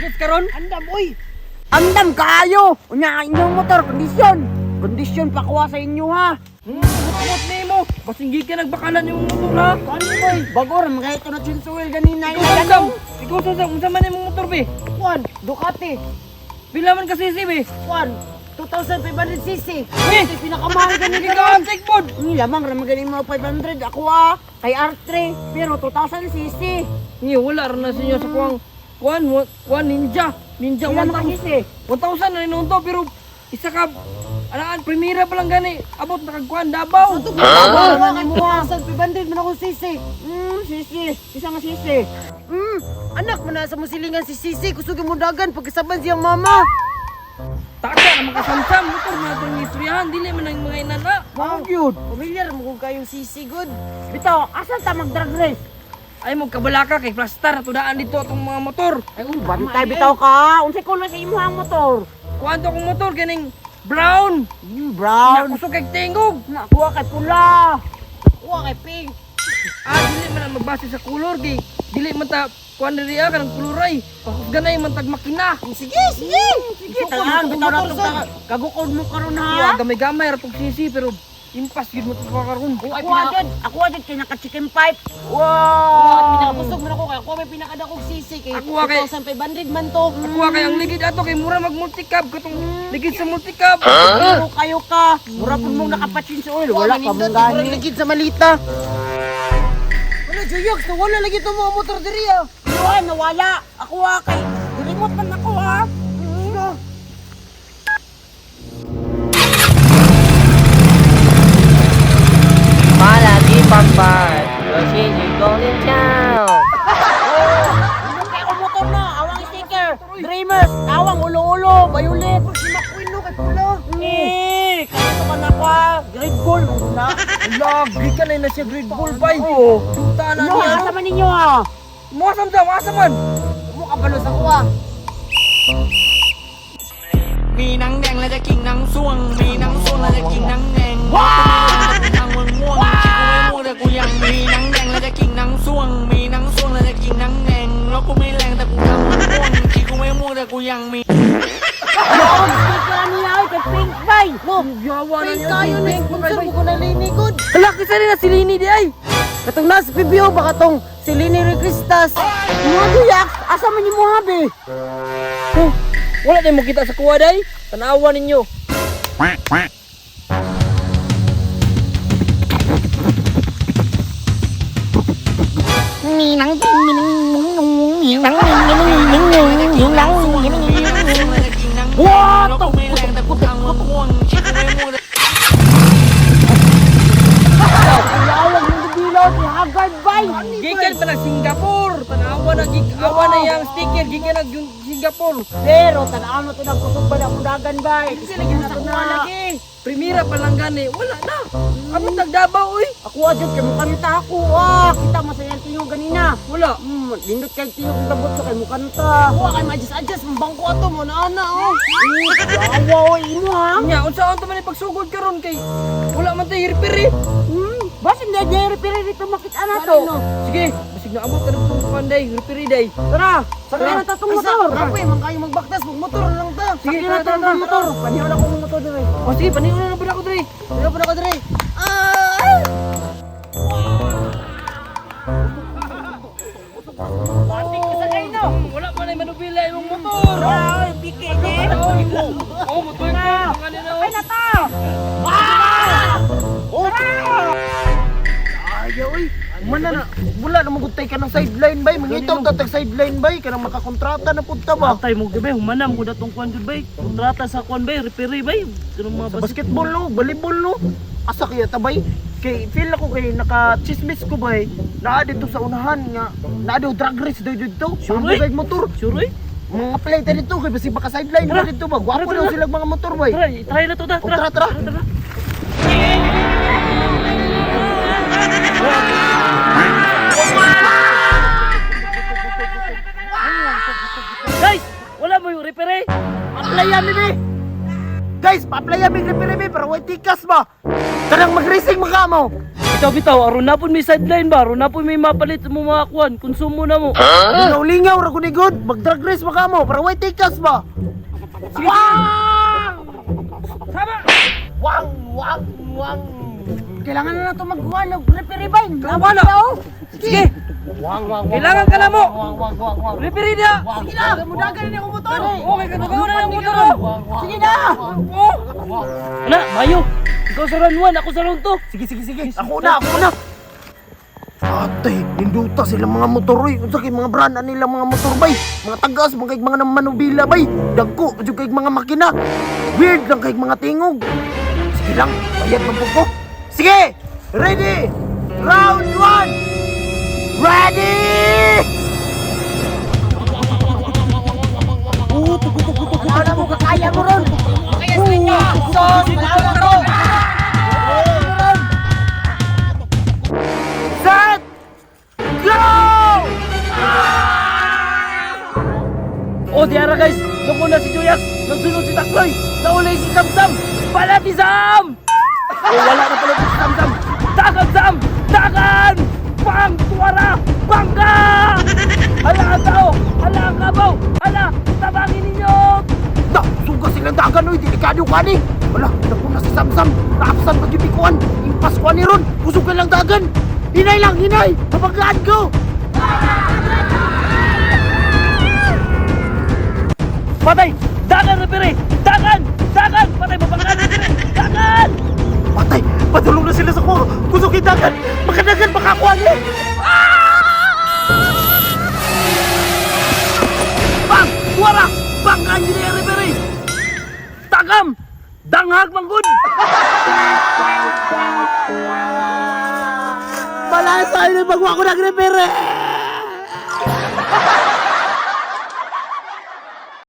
Dragres karon? Andam, oy! Andam kayo! Unya inyong motor, kondisyon! Kondisyon pa kuha sa inyo ha! Bukot nimo. Basinggi ka nagbakalan yung motor ha. Ano boy? Bagor, mga ito na chinsuel ganina. Ikaw sa unsa man imong motor be? Juan, Ducati. Pila man ka sisi be? Juan, 2,500cc. Eh, Ito pinakamahal ganun ikaw ang tikbod. Ni lamang ra magaling mo 500 ako ha. Kay R3 pero 2000cc. Ni wala ra na sa inyo sa kuan ninja. Ninja Ilan 1000. makisi? 1,000 na inunto pero isa ka alaan primera pa lang gani abot nakagkuan Davao. Ito pinakamahal kay 2,500 man ako sisi. Sisi. Isa nga sisi. Anak mo na sa musilingan si Sisi, kusugin mo dagan pagkasaban siyang mama. Taka na makasamsam motor na itong istoryahan dili man ang mga inana. Wow, cute. Pamilyar mo kung kayong Sisi, good. Bitaw, asan ta mag-drag race? Ay mo kabalaka kay plastar tudaan dito atong mga motor. Ay, bantay bitaw ka. Unsay kulay sa imong motor? Kuan to kong motor kining brown. Brown. Nakusog kay tingog. Nakuha kay pula. Kuha kay Pink. Dili man ang magbase sa color kay dili man ta kuan diri kanang kuluray. Ganay man tag makina. Sige, sige. Sige, tanan bitaw na to ka. Kagukod mo karon Iya ha. gamay-gamay ra tong sisi pero impas gid mo to karon. Ako adyan kay naka chicken pipe. Wow! Wow. Pinakakusog man ako kaya ako may pinakadakog Sisi kay Ako wa kay- 2,500 man to. Ako kay ang ligid ato kay mura mag multicab katong ligid sa multicab. Pero kayo ka. Mura pud mong nakapatsin sa oil. Wala ka mong Murag gani. ligid sa malita. Wala, Joyoks, nawala lagi itong mga motor diri ah. Iwan, nawala. Ako ha kay. Remote man ako ha. Malagi pampat, Rosisi Golden Town. Ano kay ko motor na? Awang sticker. Dreamers. Awang ulo-ulo. Violet. Si McQueen no, kay pula. Kaya naman ako ha. Grade gold. Na. Lagi ka na siya grade ball bay. Oo. Tanan Ano niya. asa man ninyo ha? Masam daw, asa man. Mo kabalo sa kuha. มีหนังแดงและจะกินหนังส่วง มีหนังส่วงและจะกินหนังแดงทางม่วงม่วงชิกูไม่ม่วงแต่กูยังมีหนังแดงและจะกินหนังส่วง มีหนังส่วงและจะกินหนังแดงแล้วกูไม่แรงแต่กูทำม่วงชิกูไม่ม่วงแต่กูยังมี Ano sticker niya ay kay Pink Bay. Mo, yawa na Pink niya. kayo na, sponsor mo ko na lini good. Hala, kisa rin na si Lini di ay. Katong nasa PBO baka tong si Lini Recristas. Mga duyak. Asa man yung mga be? Wala din mo kita sa kuwa day. Tanawa ninyo. What the fuck? Awang yung dilaw si Haggard Bay. Gikan pa ng Singapore. Tanawa na awa na yung sticker. Gikan na yung Singapore. Pero tanaw mo to nagkusog ba ng mudagan Bay? Kasi lagi na sa kuwa lagi. Primera pa lang gani. Wala na. Abot nagdabaw uy. Ako adyan kay mukanta ako. Kita masaya tingog ganina. Wala. Lindot kay tingog gabot sa kay mukanta. Kuha kay ma-adjust mabangko ato mo na ana oh. Awa imo ha. Nya, unsa to man pagsugod karon kay wala man tayo hirpiri. Basin na dere pero dito makita na to. Sige, basig na abot ka ng panday, hirpiri day. Tara, sakay na tatong motor. Ako eh, man kayo magbaktas, magmotor na lang ta. Sige, Sakay na tatong motor. Paniwala ko ng motor dire. O sige, paniwala na pala ko dre. Pero pa na ko diri. Matik ka sakay no. Wala man ay manubila imong motor. Ay, pike ni. Oh, motor ko kanina. Ay na ta. Ayaw eh. Mana na, wala na magutay ka ng sideline bay. Mangitaw tatag sideline bay. Kanang makakontrata na punta ba? Tay mo gabi, humanam ko datong kuan jud bay. Kontrata sa kuan bay, referee bay. Kanang mga Sa basketball no, volleyball no. Asa kaya tabay? Kay feel ako kay naka-chismis ko bay. Naa dito sa unahan nga. Naa daw drag race daw dito. Sure, Ang eh? bike motor. Sure. Mga plate dito kay basi baka sideline Tara. na dito ba. Gwapo Tara, daw tara. sila mga motor bay. Tara, try na to ta. O, tara, tara. Guys, wala mo yung referee. Applyan ni Guys, pa-applyan mi referee pero way tikas ba? Kanang mag-racing mga mo. Bitaw-bitaw, aron na po may sideline ba? Aron na po may mapalit mo mga kuan, konsumo na mo. Lingaw-lingaw ra ko ni God. Mag-drag race ba ka mo? Para way tikas ba? Wang! Sama! Wang! Wang! Wang! Kailangan na nato magkuhan ng referee bay. Tama na! Sige! Wang! Wang! Kailangan ka na mo! Wang! Wang! Wang! Wang! Referee na! Sige na, mudagan na yung motor. Okay, katagawa na yung motor oh! Sige na. Ana, Mayo. Ikaw sa round 1, ako sa round 2. Sige, sige, sige. Ako na, ako na. Ate, ninduta sila mga motoroy. Unsa kay mga brand nila mga motor bay. Mga tagas, mga kay mga manubila bay. Dagko, jud kay mga makina. Weird lang kay mga tingog. Sige lang, bayad man ko. Sige! Ready! Round 1! Ready! Wala mo kakaya mo ron. Kaya sa inyo. Wala mo ron. Set! Go! O, diara guys. Naku na si Joyas. Nagsunod si Takloy. Naulay si Samsam. Palati Sam! O, wala na pala si Samsam. Dagan Sam! Dagan! Bang! Tuwara! Bangga! Hala ang tao! Hala ang kabaw! Hala! Tabangin ninyo! Da, suga silang dagan oy, delikado ka ni. Wala, naku na si Samsam. Naapsan magyubikuan. Impas ko ni Ron. Kusog ka lang dagan. Hinay lang, hinay. Mabagaan ko. Patay! Dagan, repere! Dagan! Dagan! Patay! Mabagaan! Dagan! Patay, patulong na sila sa ko. Kusog yung dagan. Makadagan, makakuha ni. Bang! Tuwara! Banggaan nyo na yung repere! Takam! Danghag manggod! Malasa yun, bagwa ko nag-repere.